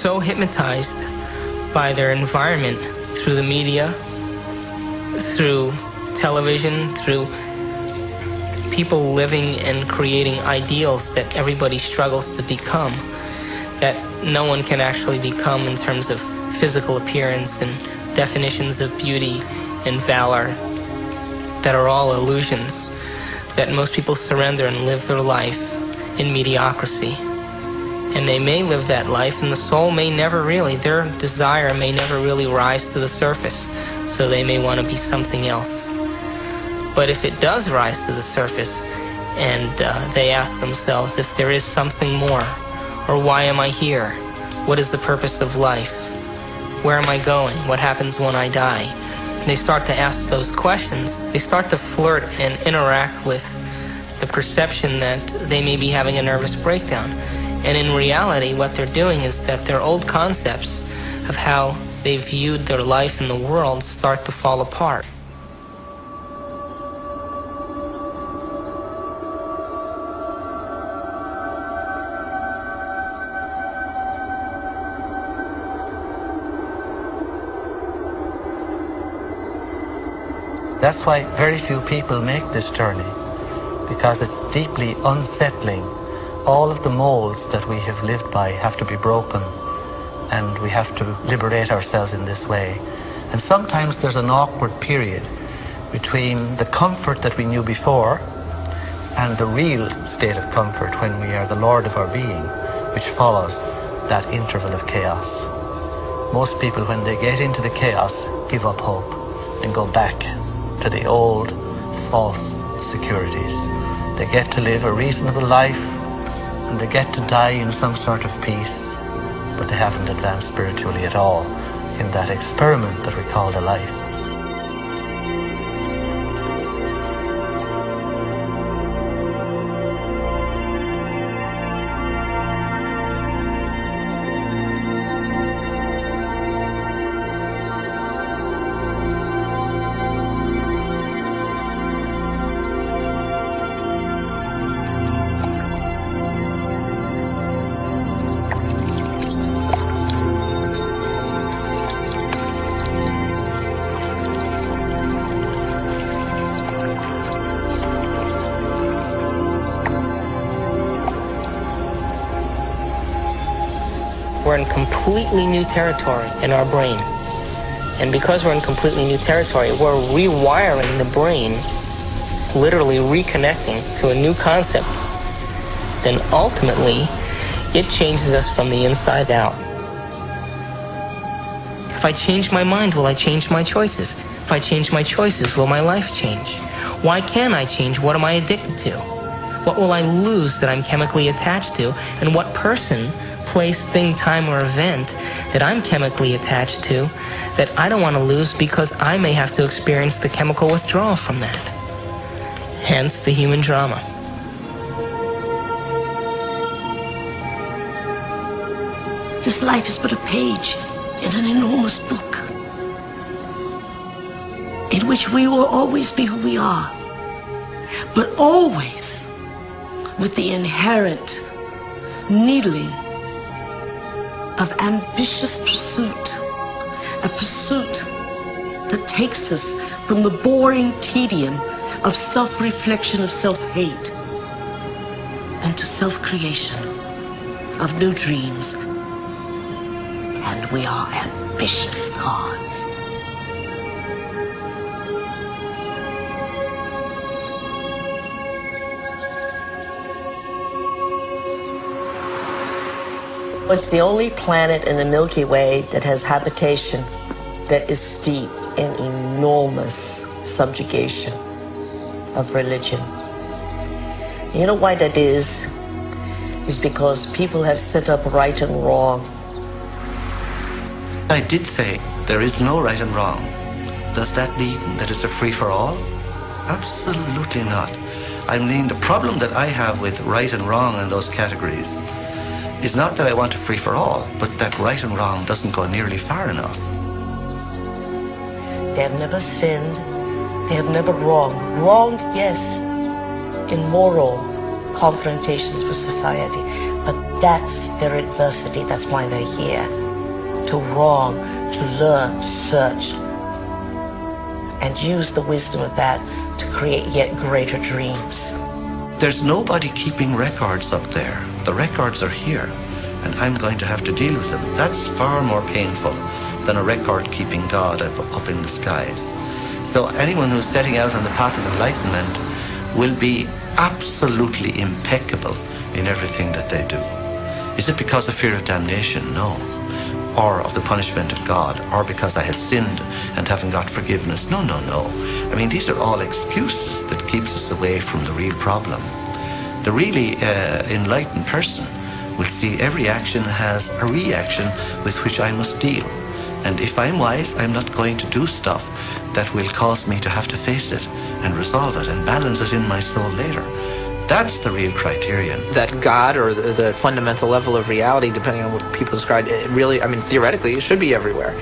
so hypnotized by their environment through the media, through television, through people living and creating ideals that everybody struggles to become, that no one can actually become in terms of physical appearance and definitions of beauty and valor, that are all illusions, that most people surrender and live their life in mediocrity. And they may live that life, and the soul may never really, their desire may never really rise to the surface, so they may want to be something else. But if it does rise to the surface, and they ask themselves if there is something more, or why am I here? What is the purpose of life? Where am I going? What happens when I die? And they start to ask those questions. They start to flirt and interact with the perception that they may be having a nervous breakdown. And in reality, what they're doing is that their old concepts of how they viewed their life in the world start to fall apart. That's why very few people make this journey, because it's deeply unsettling. All of the molds that we have lived by have to be broken, and we have to liberate ourselves in this way. And sometimes there's an awkward period between the comfort that we knew before and the real state of comfort when we are the Lord of our being, which follows that interval of chaos. Most people, when they get into the chaos, give up hope and go back to the old false securities. They get to live a reasonable life and they get to die in some sort of peace, but they haven't advanced spiritually at all in that experiment that we call the life. We're in completely new territory in our brain. And because we're in completely new territory, we're rewiring the brain, literally reconnecting to a new concept. Then ultimately, it changes us from the inside out. If I change my mind, will I change my choices? If I change my choices, will my life change? Why can't I change? What am I addicted to? What will I lose that I'm chemically attached to? And what person, place, thing, time, or event that I'm chemically attached to that I don't want to lose because I may have to experience the chemical withdrawal from that. Hence the human drama. This life is but a page in an enormous book in which we will always be who we are, but always with the inherent needling of ambitious pursuit, a pursuit that takes us from the boring tedium of self-reflection, of self-hate, and to self-creation of new dreams. And we are ambitious gods. It's the only planet in the Milky Way that has habitation that is steeped in enormous subjugation of religion. You know why that is? Is because people have set up right and wrong. I did say there is no right and wrong. Does that mean that it's a free-for-all? Absolutely not. I mean, the problem that I have with right and wrong in those categories is not that I want a free-for-all, but that right and wrong doesn't go nearly far enough. They have never sinned. They have never wronged. Wronged, yes, in moral confrontations with society, But that's their adversity. That's why they're here. To wrong, to learn, search, and use the wisdom of that to create yet greater dreams. There's nobody keeping records up there. The records are here, and I'm going to have to deal with them. That's far more painful than a record-keeping God up in the skies. So anyone who's setting out on the path of enlightenment will be absolutely impeccable in everything that they do. Is it because of fear of damnation? No. Or of the punishment of God, or because I have sinned and haven't got forgiveness? No, no, no. I mean, these are all excuses that keeps us away from the real problem. The really enlightened person will see every action has a reaction with which I must deal. And if I'm wise, I'm not going to do stuff that will cause me to have to face it and resolve it and balance it in my soul later. That's the real criterion. That God, or the fundamental level of reality, depending on what people describe, it really, I mean, theoretically, it should be everywhere.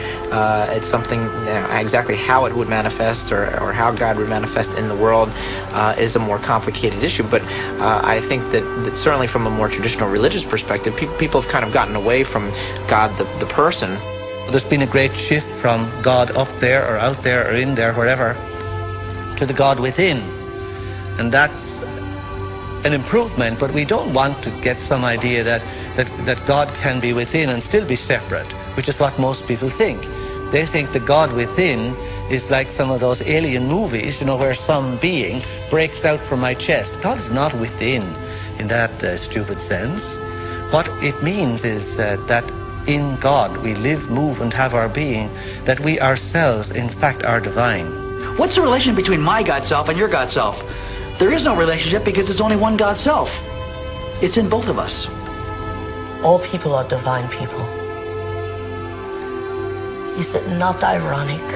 It's something, exactly how it would manifest or how God would manifest in the world is a more complicated issue. But I think that certainly from a more traditional religious perspective, people have kind of gotten away from God, the person. There's been a great shift from God up there or out there or in there, wherever, to the God within. And that's an improvement, but we don't want to get some idea that God can be within and still be separate, which is what most people think. They think the God within is like some of those alien movies, you know, where some being breaks out from my chest. God is not within in that stupid sense. What it means is that in God we live, move, and have our being, that we ourselves, in fact, are divine. What's the relation between my God self and your God self? There is no relationship because it's only one God self. It's in both of us. All people are divine people. Is it not ironic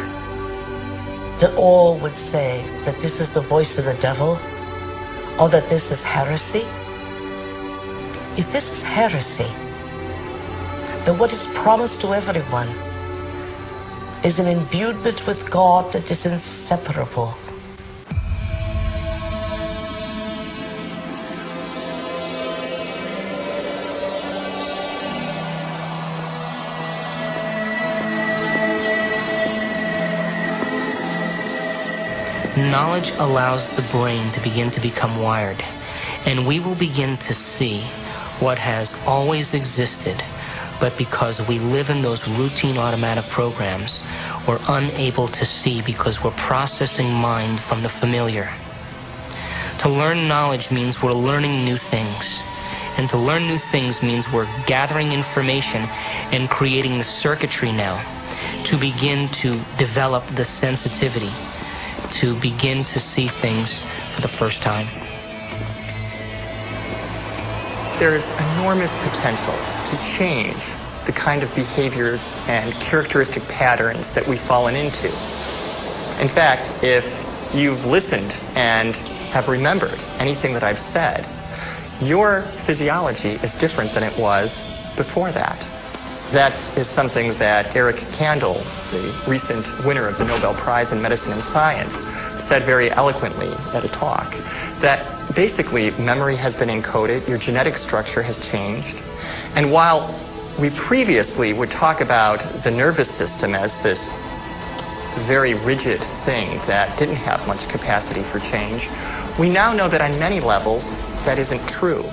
that all would say that this is the voice of the devil, or that this is heresy? If this is heresy, then what is promised to everyone is an imbuement with God that is inseparable. Knowledge allows the brain to begin to become wired, and we will begin to see what has always existed, but because we live in those routine automatic programs, we're unable to see because we're processing mind from the familiar. To learn knowledge means we're learning new things, and to learn new things means we're gathering information and creating the circuitry now to begin to develop the sensitivity, to begin to see things for the first time. There is enormous potential to change the kind of behaviors and characteristic patterns that we've fallen into. In fact, if you've listened and have remembered anything that I've said, your physiology is different than it was before that. That is something that Eric Kandel, the recent winner of the Nobel Prize in Medicine and Science, said very eloquently at a talk, that basically memory has been encoded, your genetic structure has changed, and while we previously would talk about the nervous system as this very rigid thing that didn't have much capacity for change, we now know that on many levels that isn't true.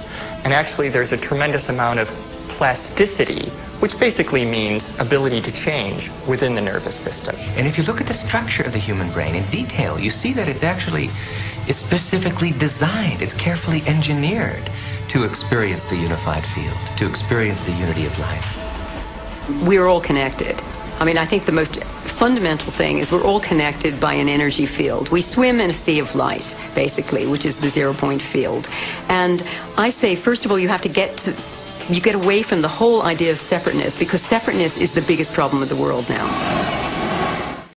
And actually there's a tremendous amount of plasticity, which basically means ability to change within the nervous system. And if you look at the structure of the human brain in detail, you see that it's specifically designed, it's carefully engineered to experience the unified field, to experience the unity of life. We're all connected. I mean, I think the most fundamental thing is we're all connected by an energy field. We swim in a sea of light, basically, which is the zero-point field. And I say, first of all, you get away from the whole idea of separateness, because separateness is the biggest problem of the world now.